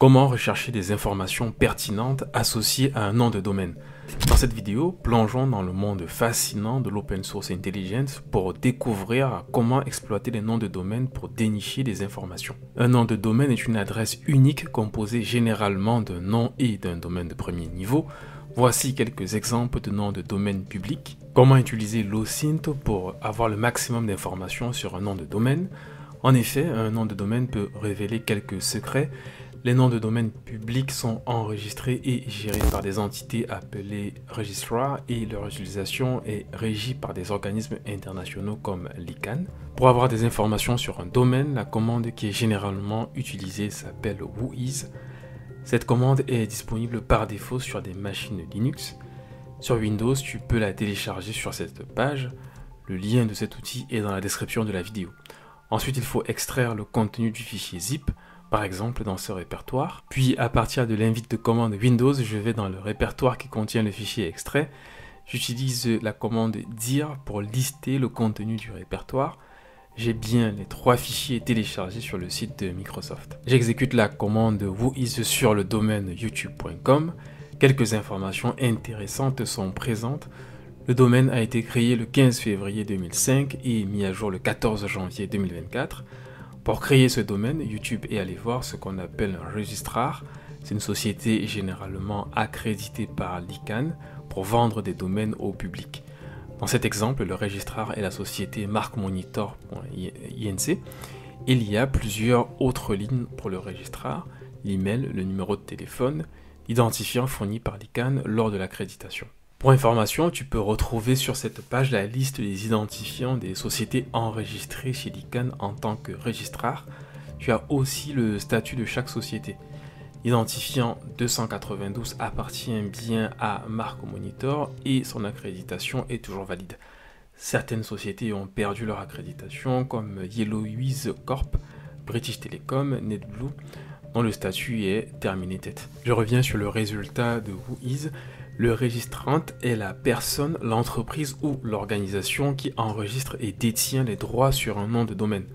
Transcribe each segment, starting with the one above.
Comment rechercher des informations pertinentes associées à un nom de domaine? Dans cette vidéo, plongeons dans le monde fascinant de l'Open Source Intelligence pour découvrir comment exploiter les noms de domaine pour dénicher des informations. Un nom de domaine est une adresse unique composée généralement d'un nom et d'un domaine de premier niveau. Voici quelques exemples de noms de domaine publics. Comment utiliser l'OSINT pour avoir le maximum d'informations sur un nom de domaine? En effet, un nom de domaine peut révéler quelques secrets. Les noms de domaine publics sont enregistrés et gérés par des entités appelées registrars et leur utilisation est régie par des organismes internationaux comme l'ICANN. Pour avoir des informations sur un domaine, la commande qui est généralement utilisée s'appelle whois. Cette commande est disponible par défaut sur des machines Linux. Sur Windows, tu peux la télécharger sur cette page. Le lien de cet outil est dans la description de la vidéo. Ensuite, il faut extraire le contenu du fichier zip, par exemple dans ce répertoire. Puis à partir de l'invite de commande Windows, je vais dans le répertoire qui contient le fichier extrait. J'utilise la commande dir pour lister le contenu du répertoire. J'ai bien les 3 fichiers téléchargés sur le site de Microsoft. J'exécute la commande whois sur le domaine youtube.com. Quelques informations intéressantes sont présentes. Le domaine a été créé le 15 février 2005 et mis à jour le 14 janvier 2024. Pour créer ce domaine, YouTube est allé voir ce qu'on appelle un registrar. C'est une société généralement accréditée par l'ICANN pour vendre des domaines au public. Dans cet exemple, le registrar est la société markmonitor.inc. Il y a plusieurs autres lignes pour le registrar, l'email, le numéro de téléphone, l'identifiant fourni par l'ICANN lors de l'accréditation. Pour information, tu peux retrouver sur cette page la liste des identifiants des sociétés enregistrées chez l'ICANN en tant que registrar. Tu as aussi le statut de chaque société. L'identifiant 292 appartient bien à MarkMonitor et son accréditation est toujours valide. Certaines sociétés ont perdu leur accréditation comme Yellowwiz Corp, British Telecom, NetBlue, dont le statut est terminated. Je reviens sur le résultat de whois. Le registrant est la personne, l'entreprise ou l'organisation qui enregistre et détient les droits sur un nom de domaine.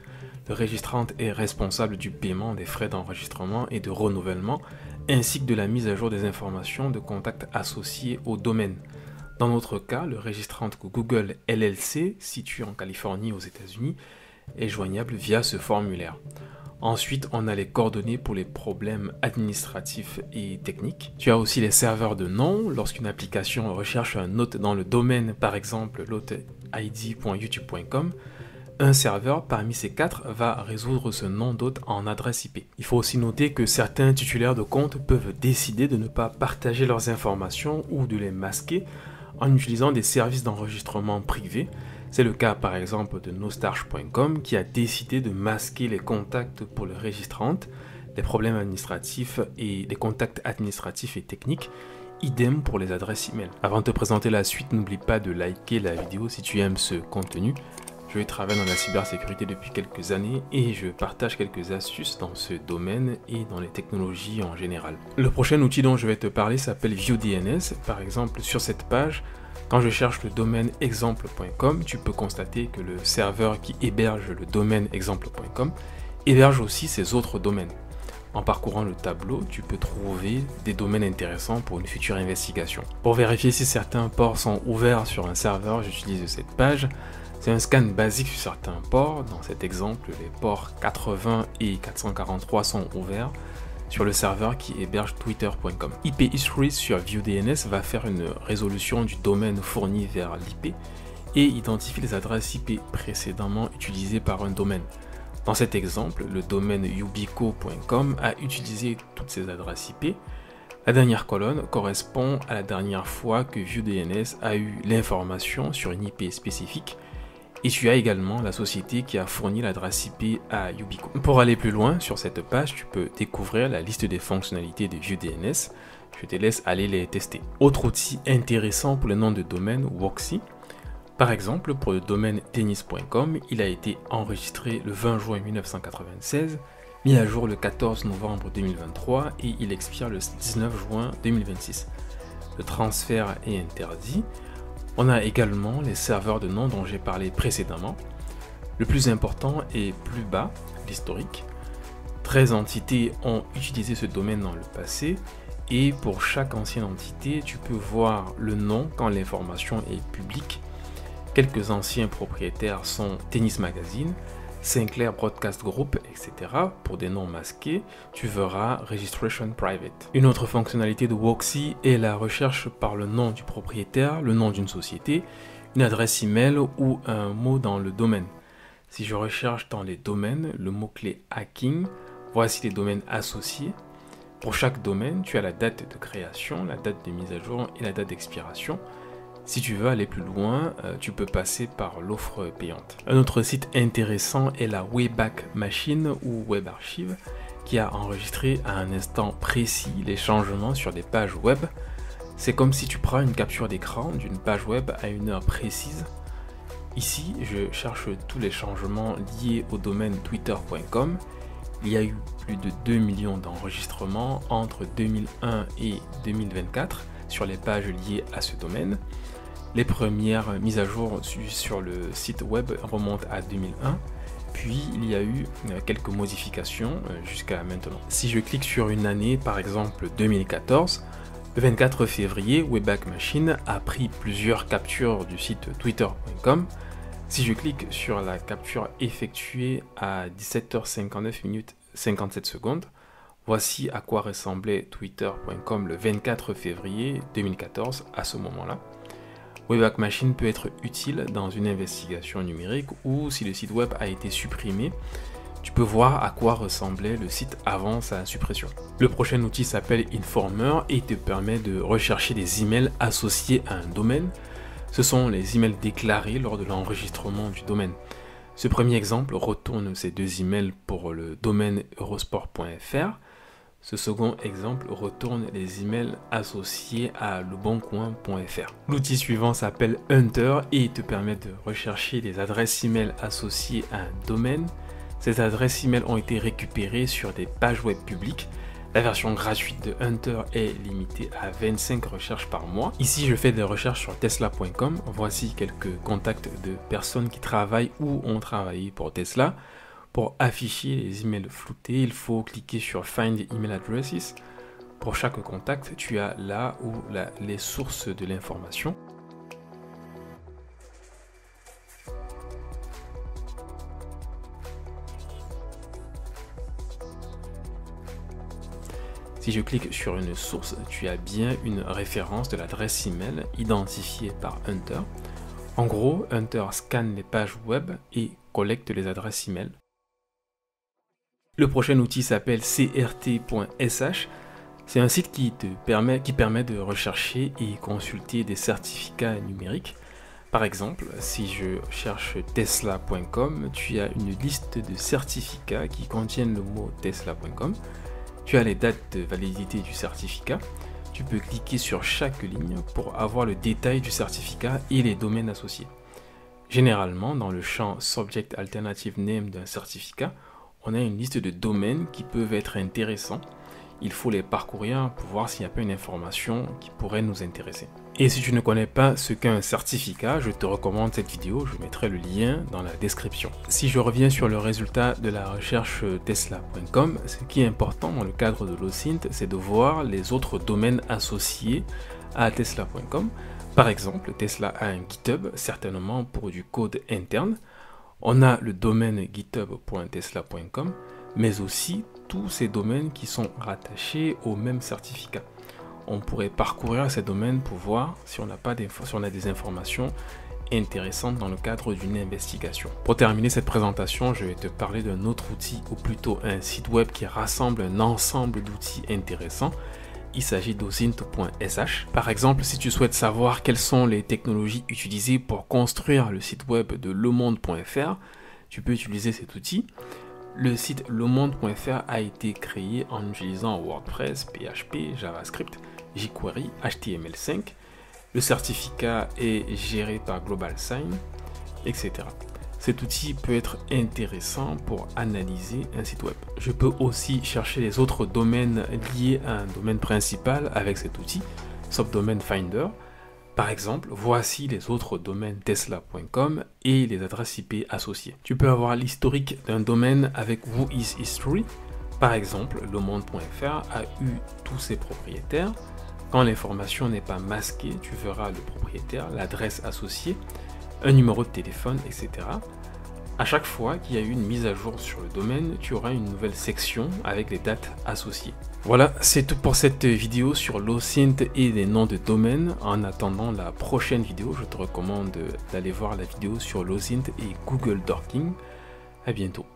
Le registrant est responsable du paiement des frais d'enregistrement et de renouvellement, ainsi que de la mise à jour des informations de contact associées au domaine. Dans notre cas, le registrant Google LLC, situé en Californie aux États-Unis, est joignable via ce formulaire. Ensuite, on a les coordonnées pour les problèmes administratifs et techniques. Tu as aussi les serveurs de nom. Lorsqu'une application recherche un hôte dans le domaine, par exemple l'hôte-id.youtube.com, un serveur parmi ces 4 va résoudre ce nom d'hôte en adresse IP. Il faut aussi noter que certains titulaires de compte peuvent décider de ne pas partager leurs informations ou de les masquer en utilisant des services d'enregistrement privés. C'est le cas par exemple de nostarch.com qui a décidé de masquer les contacts pour le registrant, les problèmes administratifs et les contacts administratifs et techniques, idem pour les adresses email. Avant de te présenter la suite, n'oublie pas de liker la vidéo si tu aimes ce contenu. Je travaille dans la cybersécurité depuis quelques années et je partage quelques astuces dans ce domaine et dans les technologies en général. Le prochain outil dont je vais te parler s'appelle ViewDNS. Par exemple, sur cette page, quand je cherche le domaine exemple.com, tu peux constater que le serveur qui héberge le domaine exemple.com héberge aussi ses autres domaines. En parcourant le tableau, tu peux trouver des domaines intéressants pour une future investigation. Pour vérifier si certains ports sont ouverts sur un serveur, j'utilise cette page. C'est un scan basique sur certains ports. Dans cet exemple, les ports 80 et 443 sont ouverts sur le serveur qui héberge twitter.com. IP History sur ViewDNS va faire une résolution du domaine fourni vers l'IP et identifie les adresses IP précédemment utilisées par un domaine. Dans cet exemple, le domaine ubico.com a utilisé toutes ces adresses IP. La dernière colonne correspond à la dernière fois que ViewDNS a eu l'information sur une IP spécifique. Et tu as également la société qui a fourni l'adresse IP à Ubico. Pour aller plus loin, sur cette page, tu peux découvrir la liste des fonctionnalités de ViewDNS. Je te laisse aller les tester. Autre outil intéressant pour le nom de domaine, Woxy. Par exemple, pour le domaine tennis.com, il a été enregistré le 20 juin 1996, mis à jour le 14 novembre 2023 et il expire le 19 juin 2026. Le transfert est interdit. On a également les serveurs de nom dont j'ai parlé précédemment. Le plus important est plus bas, l'historique. 13 entités ont utilisé ce domaine dans le passé et pour chaque ancienne entité, tu peux voir le nom quand l'information est publique. Quelques anciens propriétaires sont Tennis Magazine, Sinclair Broadcast Group, etc. Pour des noms masqués, tu verras Registration Private. Une autre fonctionnalité de Voxy est la recherche par le nom du propriétaire, le nom d'une société, une adresse email ou un mot dans le domaine. Si je recherche dans les domaines le mot-clé hacking, voici les domaines associés. Pour chaque domaine, tu as la date de création, la date de mise à jour et la date d'expiration. Si tu veux aller plus loin, tu peux passer par l'offre payante. Un autre site intéressant est la Wayback Machine ou Web Archive qui a enregistré à un instant précis les changements sur des pages web. C'est comme si tu prends une capture d'écran d'une page web à une heure précise. Ici, je cherche tous les changements liés au domaine twitter.com. Il y a eu plus de 2 millions d'enregistrements entre 2001 et 2024 sur les pages liées à ce domaine. Les premières mises à jour sur le site web remontent à 2001, puis il y a eu quelques modifications jusqu'à maintenant. Si je clique sur une année, par exemple 2014, le 24 février, Wayback Machine a pris plusieurs captures du site twitter.com. Si je clique sur la capture effectuée à 17h59 voici à quoi ressemblait twitter.com le 24 février 2014 à ce moment-là. Wayback Machine peut être utile dans une investigation numérique ou si le site web a été supprimé, tu peux voir à quoi ressemblait le site avant sa suppression. Le prochain outil s'appelle Informer et te permet de rechercher des emails associés à un domaine. Ce sont les emails déclarés lors de l'enregistrement du domaine. Ce premier exemple retourne ces deux emails pour le domaine eurosport.fr. Ce second exemple retourne les emails associés à leboncoin.fr. L'outil suivant s'appelle Hunter et te permet de rechercher des adresses email associées à un domaine. Ces adresses email ont été récupérées sur des pages web publiques. La version gratuite de Hunter est limitée à 25 recherches par mois. Ici, je fais des recherches sur tesla.com. Voici quelques contacts de personnes qui travaillent ou ont travaillé pour Tesla. Pour afficher les emails floutés, il faut cliquer sur Find Email Addresses. Pour chaque contact, tu as là où les sources de l'information. Si je clique sur une source, tu as bien une référence de l'adresse email identifiée par Hunter. En gros, Hunter scanne les pages web et collecte les adresses email. Le prochain outil s'appelle crt.sh. C'est un site qui permet de rechercher et consulter des certificats numériques. Par exemple, si je cherche tesla.com, tu as une liste de certificats qui contiennent le mot tesla.com. Tu as les dates de validité du certificat. Tu peux cliquer sur chaque ligne pour avoir le détail du certificat et les domaines associés. Généralement, dans le champ Subject Alternative Name d'un certificat, on a une liste de domaines qui peuvent être intéressants. Il faut les parcourir pour voir s'il n'y a pas une information qui pourrait nous intéresser. Et si tu ne connais pas ce qu'est un certificat, je te recommande cette vidéo, je mettrai le lien dans la description. Si je reviens sur le résultat de la recherche tesla.com, ce qui est important dans le cadre de l'OSINT, c'est de voir les autres domaines associés à tesla.com. Par exemple, Tesla a un GitHub, certainement pour du code interne. On a le domaine github.tesla.com, mais aussi tous ces domaines qui sont rattachés au même certificat. On pourrait parcourir ces domaines pour voir si on a des informations intéressantes dans le cadre d'une investigation. Pour terminer cette présentation, je vais te parler d'un autre outil, ou plutôt un site web qui rassemble un ensemble d'outils intéressants. Il s'agit d'osint.sh. Par exemple, si tu souhaites savoir quelles sont les technologies utilisées pour construire le site web de lemonde.fr, tu peux utiliser cet outil. Le site lemonde.fr a été créé en utilisant WordPress, PHP, JavaScript, jQuery, HTML5. Le certificat est géré par GlobalSign, etc. Cet outil peut être intéressant pour analyser un site web. Je peux aussi chercher les autres domaines liés à un domaine principal avec cet outil, Subdomain Finder. Par exemple, voici les autres domaines tesla.com et les adresses IP associées. Tu peux avoir l'historique d'un domaine avec Whoishistory. Par exemple, lemonde.fr a eu tous ses propriétaires. Quand l'information n'est pas masquée, tu verras le propriétaire, l'adresse associée, un numéro de téléphone, etc. À chaque fois qu'il y a eu une mise à jour sur le domaine, tu auras une nouvelle section avec les dates associées. Voilà, c'est tout pour cette vidéo sur l'OSINT et les noms de domaine. En attendant la prochaine vidéo, je te recommande d'aller voir la vidéo sur l'OSINT et Google Dorking. À bientôt.